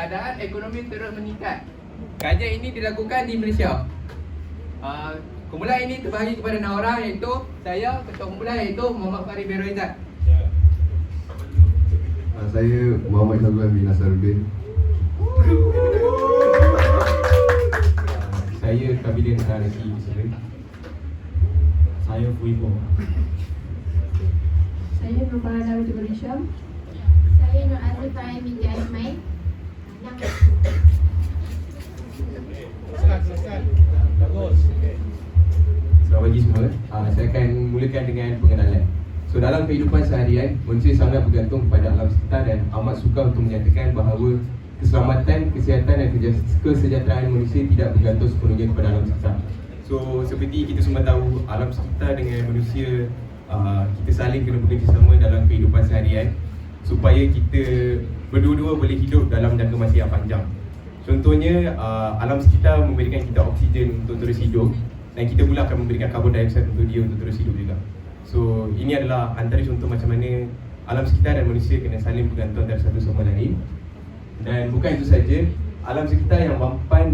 keadaan ekonomi terus meningkat. Kajian ini dilakukan di Malaysia. Kumpulan ini terbahagi kepada 6 orang, iaitu saya, ketua kumpulan, iaitu Muhammad Farid bin Roizat. Saya Muhammad Syazwan bin Nasaruddin. Saya Kabilin Araki Bisri. Saya Fuibo. Saya Nurfahana Wajibul Hisham. Saya Nur Azif Farid binti Ismail. Bagus. Selamat pagi semua. Saya akan mulakan dengan pengenalan. So, dalam kehidupan seharian, manusia sangat bergantung kepada alam sekitar dan amat sukar untuk menyatakan bahawa keselamatan, kesihatan dan kesejahteraan manusia tidak bergantung sepenuhnya kepada alam sekitar. So, seperti kita semua tahu, alam sekitar dengan manusia, kita saling kena bekerjasama dalam kehidupan seharian supaya kita berdua-dua boleh hidup dalam jangka masa yang panjang. Contohnya, alam sekitar memberikan kita oksigen untuk terus hidup dan kita pula akan memberikan karbon dioksida untuk dia untuk terus hidup juga. So, ini adalah antara contoh macam mana alam sekitar dan manusia kena saling bergantung antara satu sama lain. Dan bukan itu saja, alam sekitar yang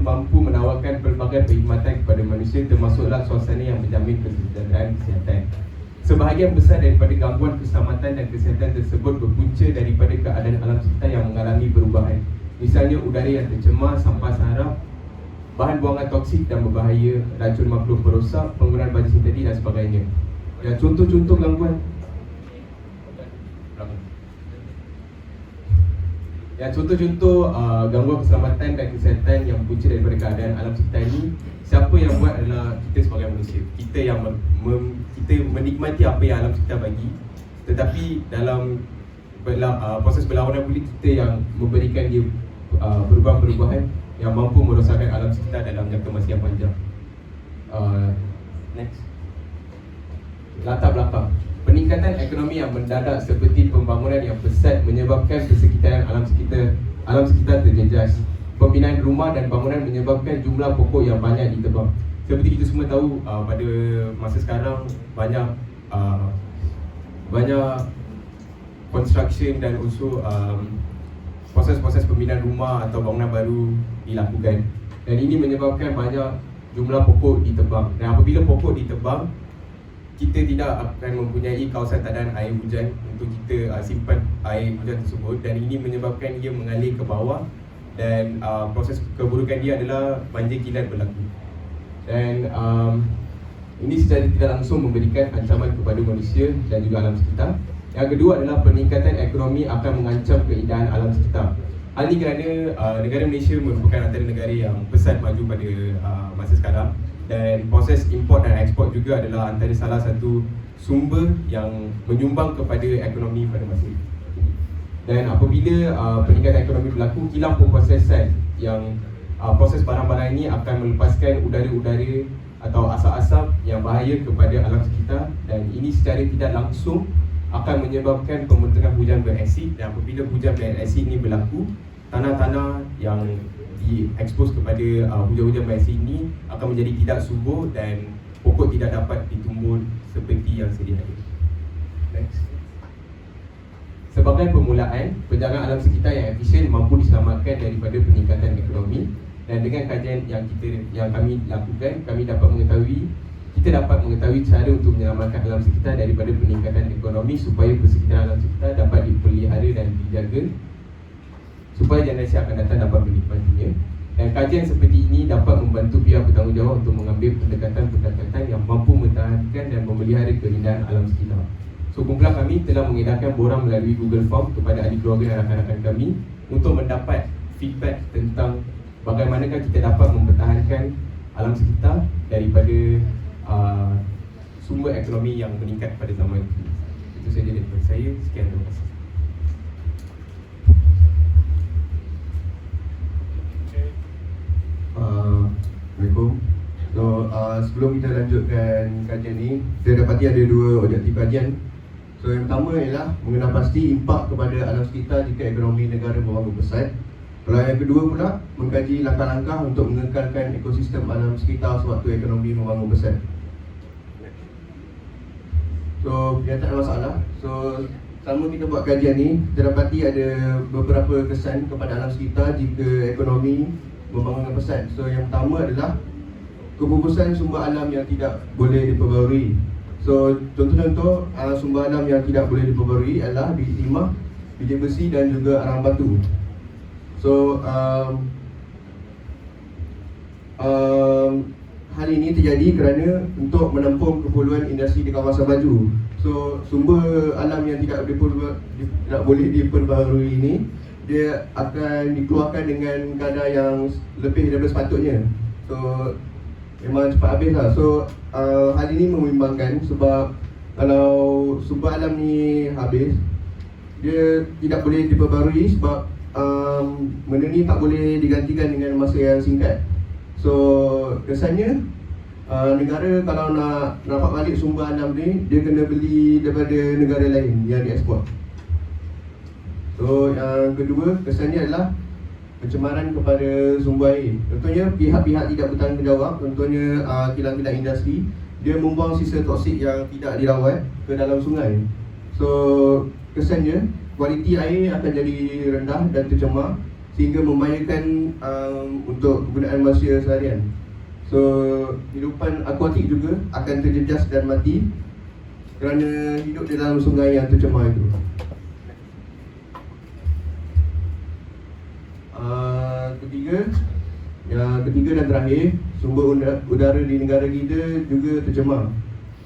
mampu menawarkan pelbagai perkhidmatan kepada manusia, termasuklah suasana yang menjamin kesejahteraan kesihatan. Sebahagian besar daripada gangguan keselamatan dan kesihatan tersebut berpunca daripada keadaan alam sekitar yang mengalami perubahan. Misalnya udara yang tercemar, sampah sarap, bahan buangan toksik dan berbahaya, racun makhluk perosak, penggunaan baju sintetik dan sebagainya. Ya, contoh-contoh gangguan gangguan keselamatan dan kesihatan yang punca daripada keadaan alam sekitar ini, siapa yang buat adalah kita sebagai manusia. Kita yang kita menikmati apa yang alam sekitar bagi, tetapi dalam proses berlawanan pula kita yang memberikan dia perubahan-perubahan yang mampu merosakkan alam sekitar dalam jangka masa yang panjang. Next. Latar belakang. Peningkatan ekonomi yang mendadak seperti pembangunan yang pesat menyebabkan persekitaran alam sekitar terjejas. Pembinaan rumah dan bangunan menyebabkan jumlah pokok yang banyak ditebang. Seperti kita semua tahu, pada masa sekarang banyak construction dan usul proses-proses pembinaan rumah atau bangunan baru dilakukan. Dan ini menyebabkan banyak jumlah pokok ditebang. Dan apabila pokok ditebang, kita tidak akan mempunyai kawasan tadan air hujan untuk kita simpan air hujan tersebut, dan ini menyebabkan ia mengalir ke bawah dan proses keburukan dia adalah banjir kilat berlaku. Dan ini secara tidak langsung memberikan ancaman kepada manusia dan juga alam sekitar. Yang kedua adalah peningkatan ekonomi akan mengancam keindahan alam sekitar. Hal ini kerana negara Malaysia merupakan antara negara yang pesat maju pada masa sekarang, dan proses import dan ekspor juga adalah antara salah satu sumber yang menyumbang kepada ekonomi pada masa ini. Dan apabila peningkatan ekonomi berlaku, kilang pemprosesan yang proses barang-barang ini akan melepaskan udara-udara atau asap-asap yang bahaya kepada alam sekitar, dan ini secara tidak langsung akan menyebabkan pembentukan hujan berasid. Dan apabila hujan berasid ini berlaku, tanah-tanah yang diekspos kepada hujan-hujan berasid ini akan menjadi tidak subur dan pokok tidak dapat ditumbuh seperti yang sedia ada. Next. Sebagai permulaan, penjagaan alam sekitar yang efisien mampu diselamatkan daripada peningkatan ekonomi. Dan dengan kajian yang kami lakukan, kita dapat mengetahui cara untuk menyelamatkan alam sekitar daripada peningkatan ekonomi supaya persekitaran alam sekitar dapat dipelihara dan dijaga supaya generasi akan datang dapat menikmatinya. Dan kajian seperti ini dapat membantu pihak bertanggungjawab untuk mengambil pendekatan-pendekatan yang mampu mempertahankan dan memelihara keindahan alam sekitar. So, kumpulan kami telah mengedarkan borang melalui Google Form kepada ahli keluarga dan rakan-rakan kami untuk mendapat feedback tentang bagaimanakah kita dapat mempertahankan alam sekitar daripada sumber ekonomi yang meningkat pada zaman ini. Itu sahaja daripada saya. Sekian, terima kasih. Assalamualaikum. So, sebelum kita lanjutkan kajian ni, kita dapati ada dua objektif kajian. So, yang pertama ialah mengenal pasti impak kepada alam sekitar jika ekonomi negara membangun pesat. Kalau yang kedua pula, mengkaji langkah-langkah untuk mengekalkan ekosistem alam sekitar sewaktu ekonomi membangun pesat. So, pernyataan masalah. So, selama kita buat kajian ni, kita dapati ada beberapa kesan kepada alam sekitar jika ekonomi membangunkan pesat. So yang pertama adalah kebubusan sumber alam yang tidak boleh diperbarui. So contoh-contoh sumber alam yang tidak boleh diperbarui adalah biji timah, biji besi dan juga arang batu. So hal ini terjadi kerana untuk menampung keperluan industri di kawasan maju. So sumber alam yang tidak boleh diperbaharui ini, dia akan dikeluarkan dengan kadar yang lebih daripada sepatutnya. So memang cepat habis lah. So hal ini membimbangkan sebab kalau sumber alam ni habis, dia tidak boleh diperbarui sebab benda ni tak boleh digantikan dengan masa yang singkat. So kesannya negara kalau nak dapat balik sumber alam ni, dia kena beli daripada negara lain yang dieksport. So yang kedua kesannya adalah pencemaran kepada sumber air. Contohnya pihak-pihak tidak bertanggungjawab, contohnya kilang-kilang industri, dia membuang sisa toksik yang tidak dirawat ke dalam sungai. So kesannya kualiti air akan jadi rendah dan tercemar sehingga membahayakan untuk penggunaan manusia seharian. So hidupan akuatik juga akan terjejas dan mati kerana hidup di dalam sungai yang tercemar itu. Ketiga dan terakhir, sumber udara di negara kita juga tercemar.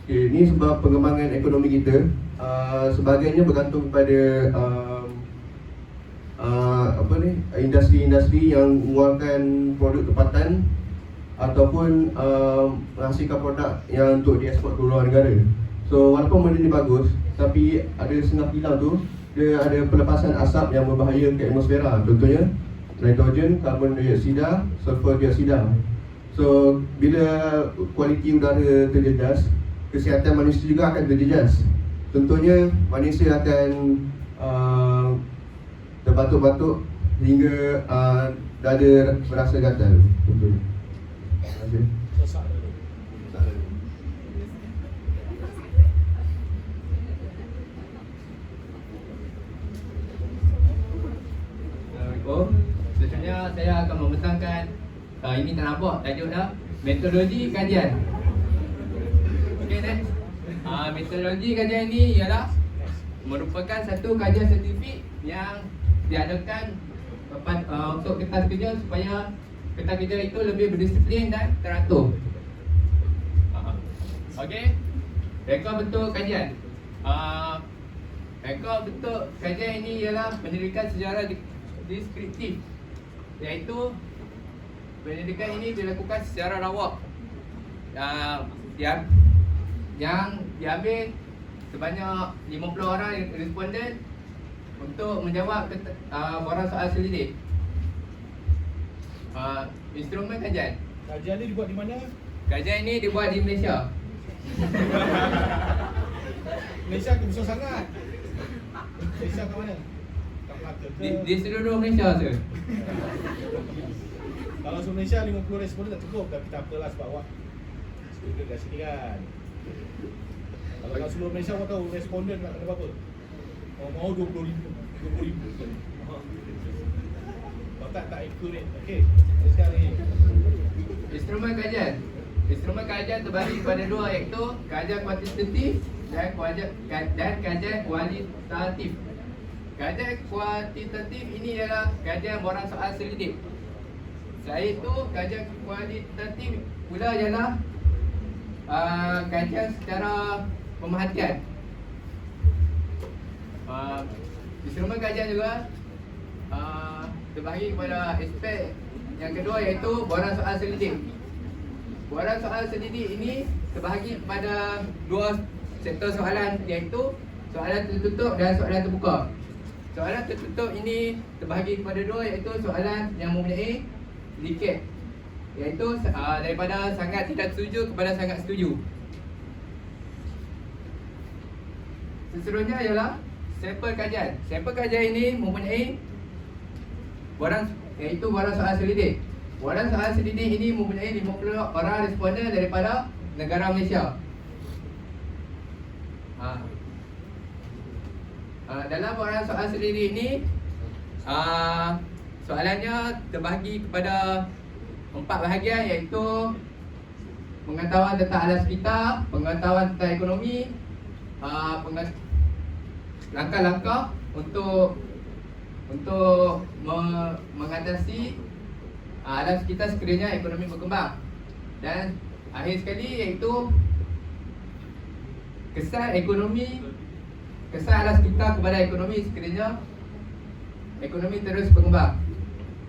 Okay, ini sebab pengembangan ekonomi kita sebagainya bergantung kepada industri-industri yang mengeluarkan produk tempatan ataupun menghasilkan produk yang untuk dieksport ke luar negara. So walaupun benda ni bagus, tapi ada setengah kilang tu dia ada pelepasan asap yang berbahaya ke atmosfera. Contohnya nitrogen, karbon dioksida, sulfur dioksida. So bila kualiti udara terjejas, kesihatan manusia juga akan terjejas. Contohnya manusia akan terbatuk-batuk hingga dada berasa gatal. Contohnya. Terima kasih. Assalamualaikum. Seterusnya saya akan membentangkan ini tak nampak tajuk dah, metodologi kajian. Okey, next. Metodologi kajian ini ialah merupakan satu kajian saintifik yang diadakan untuk kertas kerja supaya kertas kerja itu lebih berdisiplin dan teratur. Okey. Rekod bentuk kajian. Rekod bentuk kajian ini ialah penyelidikan sejarah deskriptif, iaitu penyelidikan ini dilakukan secara rawak yang diambil sebanyak 50 orang responden untuk menjawab borang soal selidik. Instrumen kajian. Kajian ni dibuat di mana? Kajian ini dibuat di Malaysia. Malaysia tu besar sangat. Malaysia kat mana? Kat Melaka ke? Di seluruh Malaysia, sir. Kalau seluruh Malaysia 50 responden tak cukup, tapi tak apalah sebab awak student kat sini kan. Kalau kat seluruh Malaysia awak tahu responden nak kena berapa? Mau 20,000. Kalau tak accurate. Okey. Sekarang ni. Instrumen kajian. Instrumen kajian terbagi kepada dua, iaitu kajian kuantitatif dan kajian kualitatif. Kajian kuantitatif ini ialah kajian borang soal selidik. Iaitu kajian kualitatif pula ialah kajian secara pemerhatian. Instrumen kajian juga terbagi kepada aspek yang kedua, iaitu borang soal selidik. Borang soal selidik ini terbahagi kepada dua sektor soalan, iaitu soalan tertutup dan soalan terbuka. Soalan tertutup ini terbahagi kepada dua, iaitu soalan yang mempunyai sedikit, iaitu daripada sangat tidak setuju kepada sangat setuju. Seterusnya ialah sampel kajian. Sampel kajian ini mempunyai iaitu borang soal selidik. Borang soal selidik ini mempunyai 50 orang responden daripada negara Malaysia. Dalam borang soal sendiri ini, soalannya terbahagi kepada 4 bahagian, iaitu pengetahuan tentang alam sekitar, pengetahuan tentang ekonomi, langkah-langkah untuk mengatasi alam sekitar sekiranya ekonomi berkembang, dan akhir sekali iaitu kesan alam sekitar kepada ekonomi sekiranya ekonomi terus berkembang.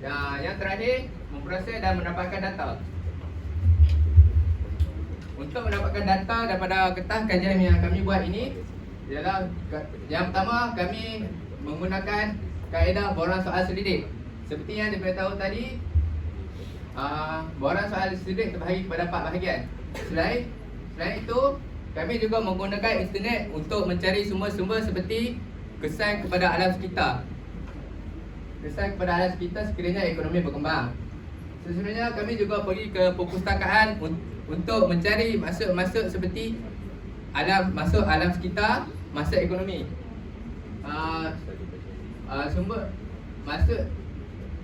Dan yang terakhir, memproses dan mendapatkan data. Untuk mendapatkan data daripada kertas kajian yang kami buat ini ialah, yang pertama, kami menggunakan kaedah borang soal selidik. Seperti yang diberitahu tadi, borang soal selidik terbahagi kepada 4 bahagian. Selain itu, kami juga menggunakan internet untuk mencari sumber-sumber seperti kesan kepada alam sekitar. Kesan kepada alam sekitar sekiranya ekonomi berkembang. Sebenarnya kami juga pergi ke perpustakaan untuk mencari maksud-maksud seperti masuk alam sekitar, masuk ekonomi. Sumber maksud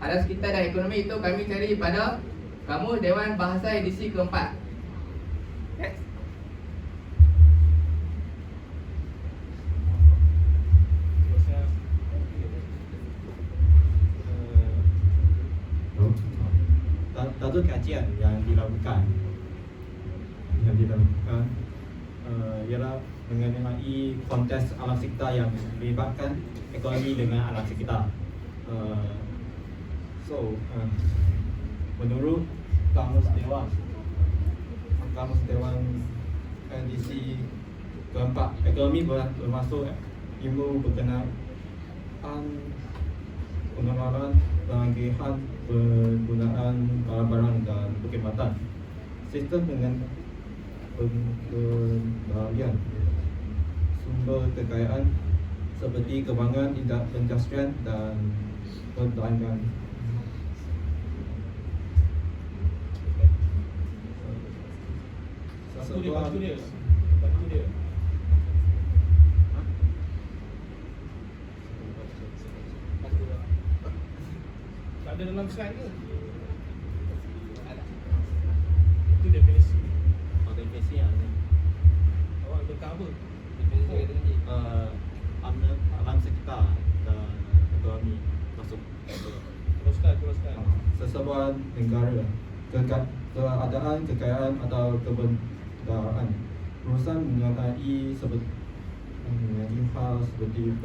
alam sekitar dan ekonomi itu kami cari pada Kamus Dewan Bahasa edisi keempat. Next. Satu kajian yang dilakukan ialah mengenai konteks alam sekitar yang melibatkan ekonomi dengan alam sekitar. Menurut Kamus Dewan edisi keempat, ekonomi bermasuk ilmu berkenaan pengenalan, pengagihan, penggunaan barang-barang dan perkhidmatan, sistem dengan pengendalian sumber kekayaan seperti kembangan industrian dan perdagangan. Bantu dia. Tak ada dalam slide ke? Itu definisi. Definisi yang Awak letak apa? alam sekitar dan ekonomi masuk. Teruskan. Sesebuah negara, keadaan kekayaan atau kebenaran, urusan mengenai hal seperti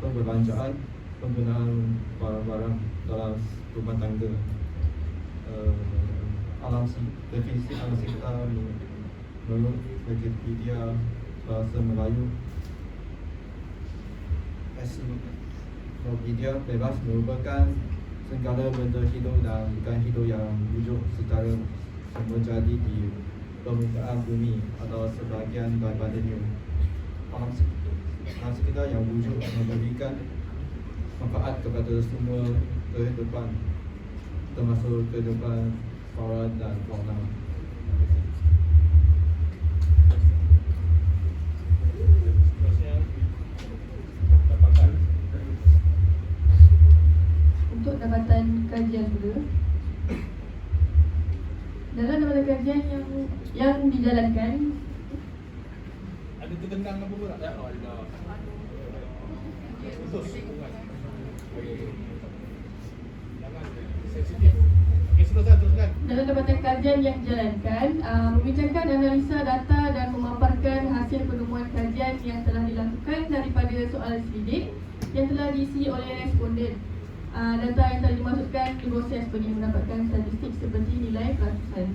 perbelanjaan, penggunaan barang-barang dalam rumah tangga. Definisi alam sekitar menurut Wikipedia bahasa Melayu, Wikipedia bebas merupakan segala benda hidup dan bukan hidup yang wujud secara menjadi di permukaan bumi atau sebahagian daripadanya. Alam sekitar yang wujud memberikan manfaat kepada semua kehidupan, termasuk kehidupan flora dan fauna. Terusnya dapatkan. Untuk dapatan kajian dulu. Dalam dapatan kajian yang dijalankan, Ada tertendang apa pula? Ya Allah. Putus. Jangan sensitif. Okey, teruskan. dalam dapatan kajian yang dijalankan, membincangkan analisa data dan memaparkan hasil penemuan kajian yang telah dilakukan daripada soal selidik yang telah diisi oleh responden. Data yang telah dimasukkan diproses bagi mendapatkan statistik seperti nilai pelatusan.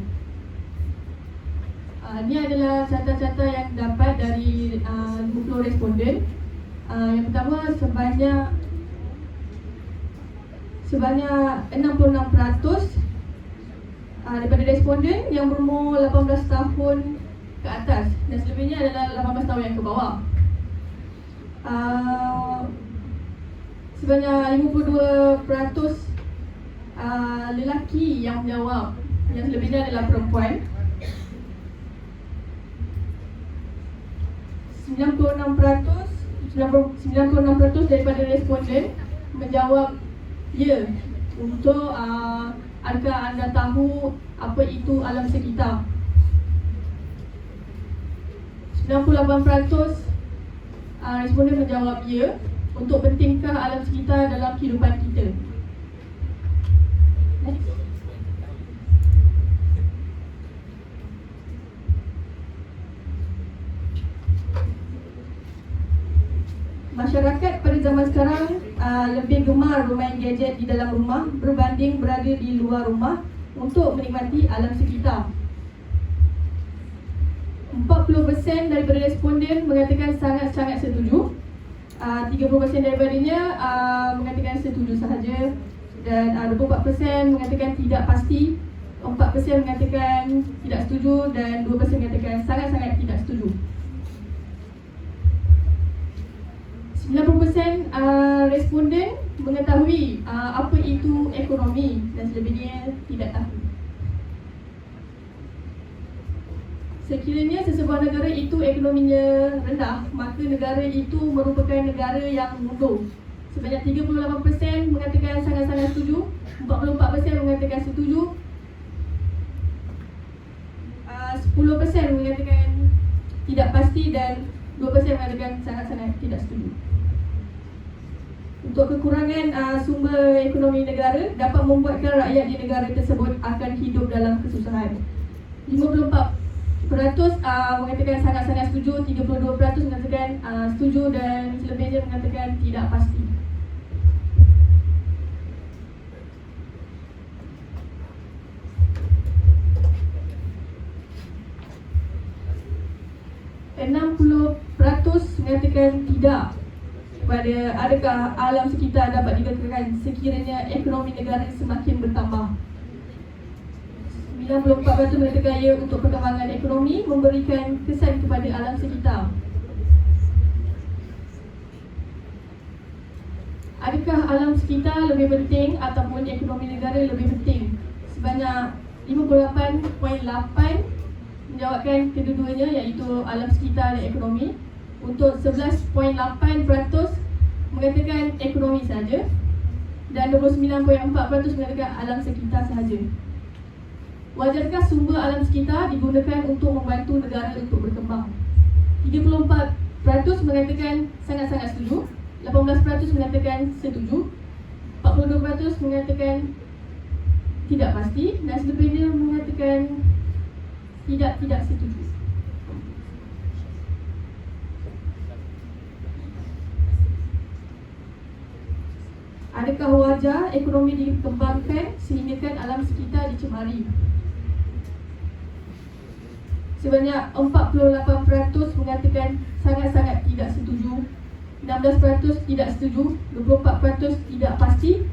Ini adalah carta-carta yang dapat dari 50 responden. Yang pertama, sebanyak 66% daripada responden yang berumur 18 tahun ke atas, dan selebihnya adalah 18 tahun yang ke bawah. Sebanyak 52% lelaki yang menjawab, yang selebihnya adalah perempuan. 96% 96% daripada responden menjawab ya untuk adakah anda tahu apa itu alam sekitar. 98% responden menjawab ya untuk pentingkah alam sekitar dalam kehidupan kita. Next. Masyarakat pada zaman sekarang lebih gemar bermain gadget di dalam rumah berbanding berada di luar rumah untuk menikmati alam sekitar. 40% daripada responden mengatakan sangat-sangat setuju. 30% daripadanya mengatakan setuju sahaja, dan 24% mengatakan tidak pasti, 4% mengatakan tidak setuju, dan 2% mengatakan sangat-sangat tidak setuju. 90% responden mengetahui apa itu ekonomi dan selebihnya tidak tahu. Sekiranya sesebuah negara itu ekonominya rendah, maka negara itu merupakan negara yang mundur. Sebanyak 38% mengatakan sangat-sangat setuju, 44% mengatakan setuju, 10% mengatakan tidak pasti, dan 2% mengatakan sangat-sangat tidak setuju. Untuk kekurangan sumber ekonomi negara dapat membuatkan rakyat di negara tersebut akan hidup dalam kesusahan. 54% mengatakan sangat-sangat setuju, 32% mengatakan setuju, dan selebihnya mengatakan tidak pasti. mengatakan tidak pada adakah alam sekitar dapat dikekalkan sekiranya ekonomi negara semakin bertambah. 94% mengatakan ya untuk perkembangan ekonomi memberikan kesan kepada alam sekitar. Adakah alam sekitar lebih penting ataupun ekonomi negara lebih penting? Sebanyak 58.8 menjawabkan kedua-duanya, iaitu alam sekitar dan ekonomi. Untuk 11.8% mengatakan ekonomi sahaja, dan 29.4% mengatakan alam sekitar sahaja. Wajarkah sumber alam sekitar digunakan untuk membantu negara untuk berkembang? 34% mengatakan sangat-sangat setuju, 18% mengatakan setuju, 42% mengatakan tidak pasti, dan selebihnya mengatakan tidak setuju. Adakah wajar ekonomi dikembangkan sehingga alam sekitar dicemari? Sebanyak 48% mengatakan sangat-sangat tidak setuju, 16% tidak setuju, 24% tidak pasti,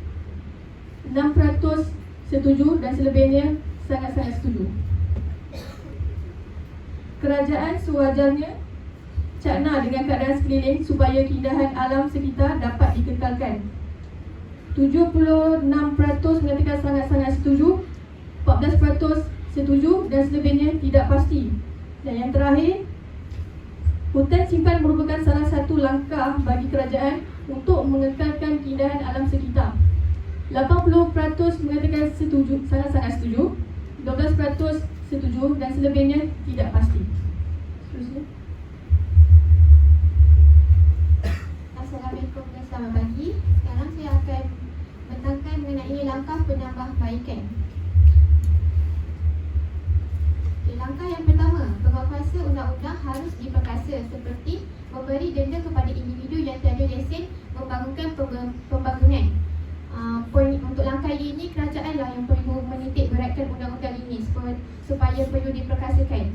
6% setuju, dan selebihnya sangat-sangat setuju. Kerajaan sewajarnya cakna dengan keadaan sekeliling supaya keindahan alam sekitar dapat dikekalkan. 76% mengatakan sangat-sangat setuju, 14% setuju, dan selebihnya tidak pasti. Dan yang terakhir, hutan simpan merupakan salah satu langkah bagi kerajaan untuk mengekalkan keindahan alam sekitar. 80% mengatakan setuju, sangat-sangat setuju, 12% setuju, dan selebihnya tidak pasti. Seterusnya. Assalamualaikum dan selamat pagi. Sekarang saya akan menerangkan mengenai langkah penambahbaikan. Langkah yang pertama, penguatkuasa undang-undang harus diperkasa, seperti memberi denda kepada individu yang tiada lesen membangunkan pembangunan. Untuk langkah ini, kerajaanlah yang perlu menitik beratkan undang-undang ini supaya perlu diperkasakan.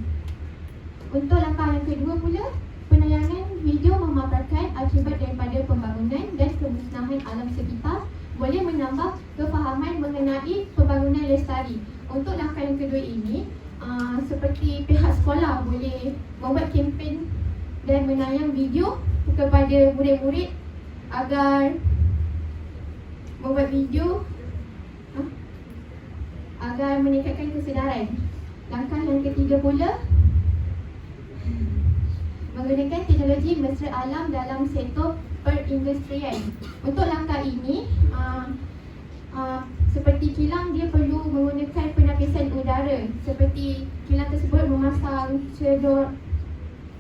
Untuk langkah yang kedua pula, penayangan video memaparkan akibat daripada pembangunan dan kemusnahan alam sekitar boleh menambah kefahaman mengenai pembangunan lestari. Untuk langkah yang kedua ini, seperti pihak sekolah boleh membuat kempen dan menayang video kepada murid-murid agar membuat video agar meningkatkan kesedaran. Langkah yang ketiga pula, menggunakan teknologi mesra alam dalam sektor perindustrian. Untuk langkah ini, seperti kilang, dia perlu menggunakan penapisan udara. Seperti kilang tersebut memasang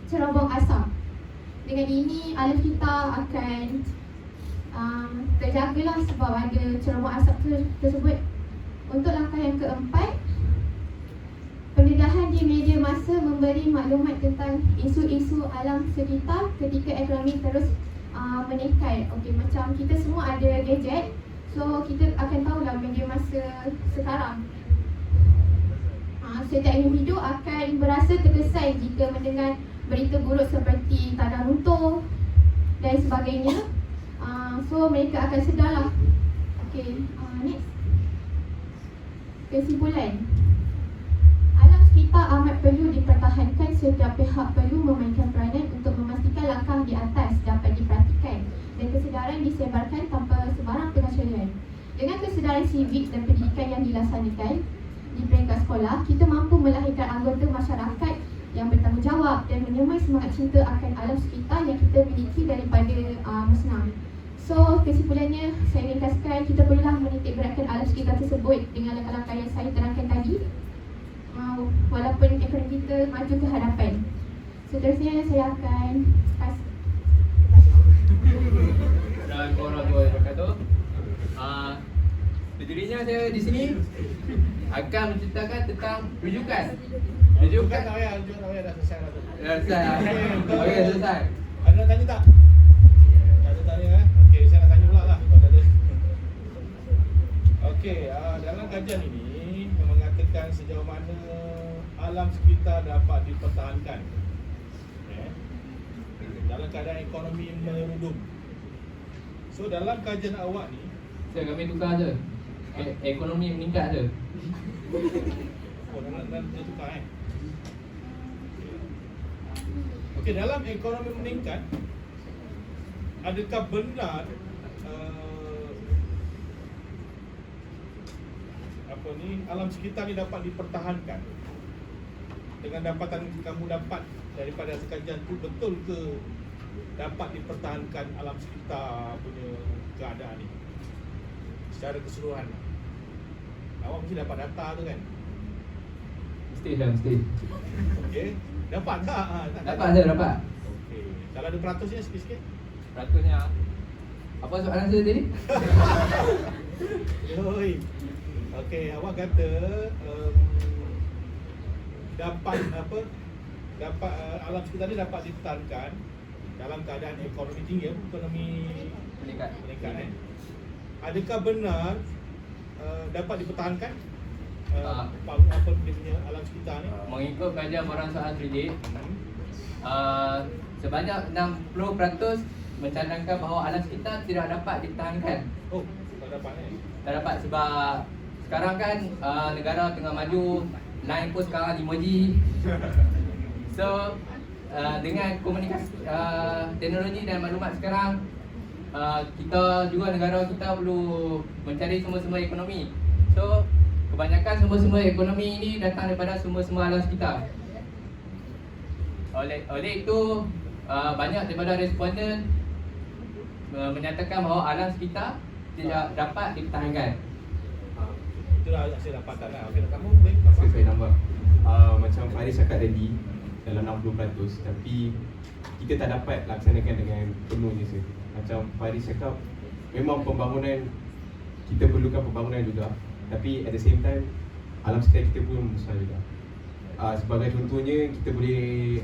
cerobong asap. Dengan ini alam kita akan terjagalah sebab ada cerobong asap tersebut. Untuk langkah yang keempat, pendedahan di media massa memberi maklumat tentang isu-isu alam sekitar ketika ekonomi terus meningkat. Okey, macam kita semua ada gadget, so kita akan tahulah media massa sekarang. Setiap individu akan berasa terkesan jika mendengar berita buruk seperti tanah runtuh dan sebagainya. So mereka akan sedarlah. Okey, next. Kesimpulan, alam sekitar amat perlu dipertahankan. Setiap pihak perlu memainkan peranan untuk memastikan langkah di atas dapat diperhatikan dan kesedaran disebarkan tanpa sebarang pengasyarian. Dengan kesedaran sivik dan pendidikan yang dilaksanakan di peringkat sekolah, kita mampu melahirkan anggota masyarakat yang bertanggungjawab dan menyemai semangat cinta akan alam sekitar yang kita miliki daripada musnah. So, kesimpulannya, saya ringkaskan, kita perlulah menitik beratkan alam sekitar tersebut dengan langkah-langkah yang saya terangkan tadi, walaupun ekonomi kita maju ke hadapan. Seterusnya, saya akan Assalamualaikum warahmatullahi wabarakatuh. Sejujurnya saya di sini akan menceritakan tentang rujukan. Rujukan tak payah, dah selesai lah tu. Dah selesai. Okey, selesai. Ada nak tanya tak? Tak ada tanya Okey, saya nak tanya pula lah kalau ada. Okey, dalam kajian ini mengatakan sejauh mana alam sekitar dapat dipertahankan dalam keadaan ekonomi merudum. So dalam kajian awak ni, Kami tukar je. Ekonomi meningkat je. nak tukar Okey, dalam ekonomi meningkat, adakah benar alam sekitar ni dapat dipertahankan? Dengan dapatan kamu dapat daripada kajian tu, betul ke dapat dipertahankan alam sekitar punya keadaan ni secara keseluruhan? Awak mesti dapat data tu kan? Mesti lah, mesti. Okey, dapat tak? Dapat je, dapat. Okey, kalau ada peratusnya sikit-sikit. Peratusnya apa soalan saya tadi? Yoi. Okey, awak kata dapat alam sekitar ni dapat dipertahankan dalam keadaan ekonomi tinggi, ekonomi Meningkat. Adakah benar dapat dipertahankan apa dia punya alam sekitar ni? Mengikut kajian Borang Soal Kredit, sebanyak 60% mencadangkan bahawa alam sekitar tidak dapat dipertahankan. Oh, tak dapat Tak dapat sebab sekarang kan negara tengah maju, line pun sekarang 5G. So dengan komunikasi teknologi dan maklumat sekarang, kita juga negara kita perlu mencari sumber-sumber ekonomi. So kebanyakan sumber-sumber ekonomi ini datang daripada sumber-sumber alam sekitar. Oleh itu banyak daripada responden menyatakan bahawa alam sekitar tidak dapat dipertahankan. Itulah saya dapatkan lah. Okey, kamu boleh Saya nampak macam Faris cakap tadi dalam 60%, tapi kita tak dapat laksanakan dengan penuhnya sih. Macam Faris cakap, memang pembangunan, kita perlukan pembangunan juga, tapi at the same time alam sekitar kita pun besar juga. Sebagai contohnya, kita boleh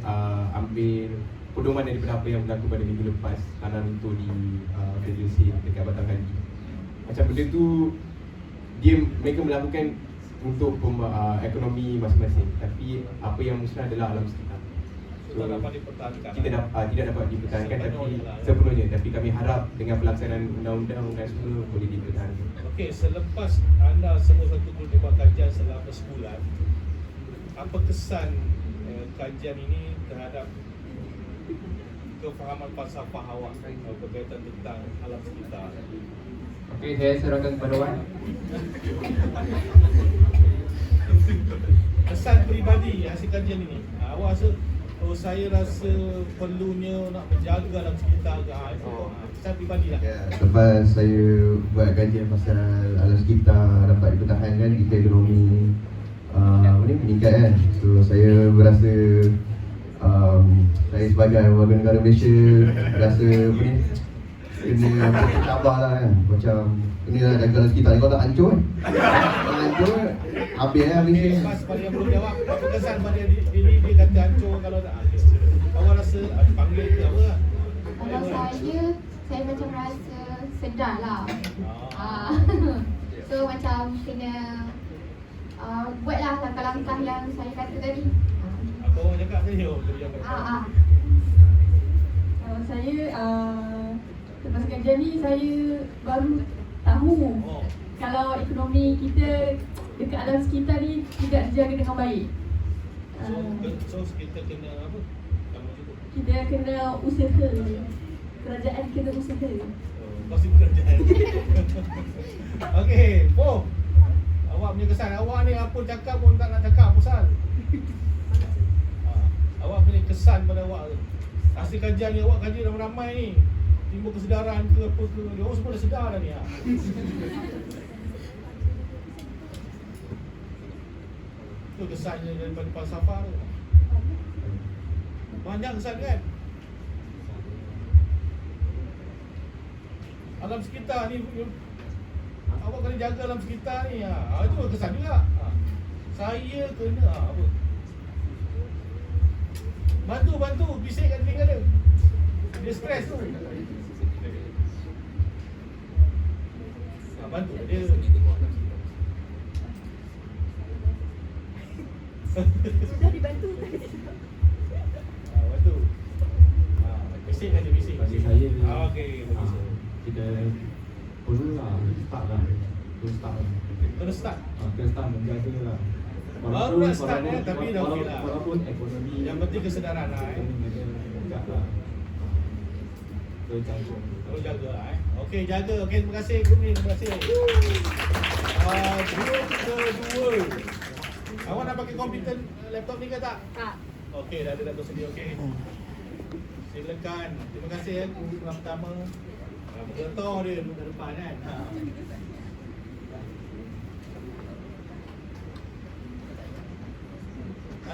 ambil pedoman daripada apa yang berlaku pada minggu lepas, tanah runtuh di Federasi dekat Batam. Macam benda tu mereka melakukan untuk ekonomi masing-masing, tapi apa yang musnah adalah alam sekitar. So, tak dapat dipertahankan. Tidak dapat dipertahankan sepenuhnya, tapi kami harap dengan pelaksanaan undang-undang dan semua boleh dipertahankan. Okey, selepas anda semua satu guru buat kajian selama sebulan, apa kesan kajian ini terhadap kefahaman falsafah awak berkaitan tentang alam sekitar? Okey, saya serahkan kepada Wan. Kesan peribadi hasil kajian ini, awak rasa Oh, saya rasa perlunya nak menjaga alam sekitar guys. Saya pribadi lah. Ya, lepas saya buat kajian pasal alam sekitar dapat dipertahankan jika ekonomi meningkat kan. So saya berasa saya sebagai warga negara Malaysia rasa kena bersabar lah kan. Macam kena nak jaga alam sekitar ni, kalau tak hancur kan. Kalau hancur habis lah Malaysia. Mas pada yang belum jawab, apa kesan pada diri dia kata hancur kalau tak habis? Awak rasa panggil ke apa lah? Kalau saya macam rasa sedar lah. So macam kena buatlah langkah-langkah yang saya kata tadi. Apa orang cakap tadi? Oh, dia cakap. Saya lepas kajian ni saya baru tahu kalau ekonomi kita dekat alam sekitar ni tidak dijaga dengan baik. So kita kena apa? Kamu juga. Kita kena usaha. Kerajaan kena usaha. Pasti kerajaan. Okey, Po. Awak punya kesan. Awak ni apa cakap pun tak nak cakap pasal. Awak punya kesan pada awak tu. Hasil kajian ni awak kaji ramai-ramai ni. Timbul kesedaran ke apa ke. Dia orang semua dah sedar dah ni. Itu kesannya daripada falsafah tu. Banyak kesan kan? Alam sekitar ni awak kena jaga alam sekitar ni. Itu kesan juga. Saya kena apa? Bantu bisik kat telinga dia. Dia stres tu. Bantu dia. Sudah dibantu. Bantu. Bisik kan dia bisik. Bagi saya Okey, bagus. kita perlulah start lah. Terus start. Kena start menjaga lah. Baru nak start tapi dah okey lah. Walaupun ekonomi Yang penting kesedaran lah. Enggak lah. Tercampur. Terus jaga lah. Okey, jaga. Okey, terima kasih grup ni. Terima kasih. Grup kedua. Awak nak pakai komputer laptop ni ke tak? Tak. Okey, dah ada dah bersedia. Okey. Silakan. Terima kasih grup yang pertama. Mengetor dia duduk depan kan.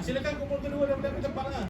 Silakan kumpul kedua dan mendapat tempat lah.